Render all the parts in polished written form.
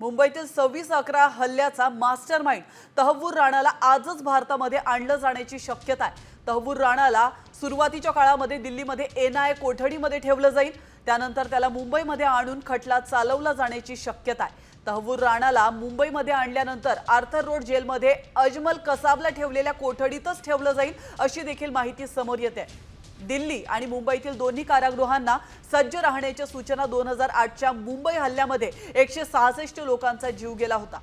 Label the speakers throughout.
Speaker 1: मुंबईतील 26/11 हल्ल्याचा मास्टरमाइंड तहव्वूर राणाला आजच भारतामध्ये आणलं जाण्याची शक्यता आहे। तहव्वूर राणाला सुरुवातीच्या काळामध्ये दिल्लीमध्ये एनआयए कोठडीमध्ये ठेवलं जाईल, त्यानंतर त्याला मुंबईमध्ये आणून खटला चालवला जाण्याची शक्यता आहे। तहव्वूर राणाला मुंबईमध्ये आणल्यानंतर आर्थर रोड जेलमध्ये अजमल कसाबला ठेवलेल्या कोठडीतच ठेवलं जाईल अशी देखील माहिती समोर येते। दिल्ली आणि मुंबईतील दोन्ही कारागृहांना सज्ज राहण्याच्या सूचना 2008च्या मुंबई हल्ल्यामध्ये 166 लोकांचा जीव गेला होता।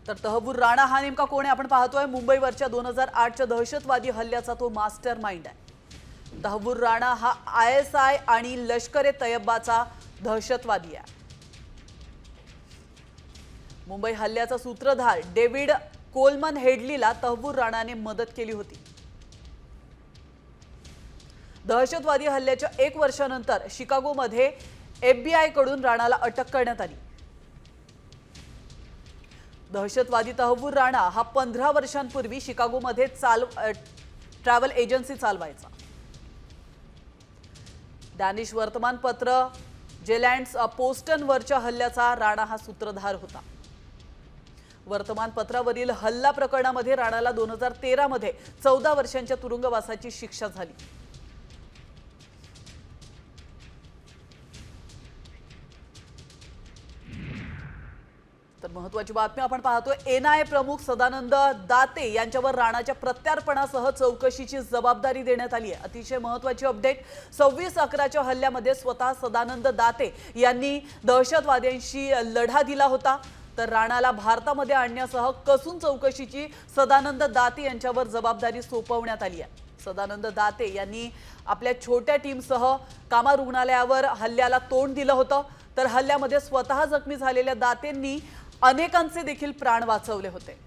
Speaker 1: तर तहव्वूर राणा हा नेमका कोण आहे आपण पाहतोय। मुंबईवरच्या 2008च्या दहशतवादी हल्ल्याचा तो मास्टरमाइंड आहे। तहव्वूर राणा हा आयएसआय आणि लष्कर-ए-तैयबाचा दहशतवादी आहे। मुंबई हल्ल्याचा सूत्रधार डेव्हिड कोलमन हेडलीला तहव्वूर राणाने मदत केली होती। दहशतवादी हल्ल्याच्या 1 वर्षानंतर शिकागोमध्ये FBI कडून राणाला अटक करण्यात आली। दहशतवादी तहव्वूर राणा हा 15 वर्षांपूर्वी शिकागोमध्ये ट्रॅव्हल एजन्सी चालवायचा। डॅनिश वर्तमानपत्र जेलँड्स पोस्टनवरच्या हल्ल्याचा राणा हा सूत्रधार होता। वर्तमानपत्रावरील हल्ला प्रकरणामध्ये राणाला 2013 मध्ये 14 वर्षांच्या तुरुंगवासाची शिक्षा झाली। तर महत्त्वाची बातमी आपण पाहतोय। एनआयए प्रमुख सदानंद दाते यांच्यावर राणाच्या प्रत्यार्पणासह चौकशीची जबाबदारी देण्यात आली आहे। अतिशय महत्त्वाची अपडेट। 26/11च्या हल्ल्यामध्ये स्वतः सदानंद दाते यांनी दहशतवाद्यांशी लढा दिला होता। तर राणाला भारतामध्ये आणण्यासह कसून चौकशीची सदानंद दाते यांच्यावर जबाबदारी सोपवण्यात आली आहे। सदानंद दाते यांनी आपल्या छोट्या टीमसह कामा रुग्णालयावर हल्ल्याला तोंड दिलं होतं। तर हल्ल्यामध्ये स्वतः जखमी झालेल्या दातेंनी अनेकांचे देखील प्राण वाचवले होते।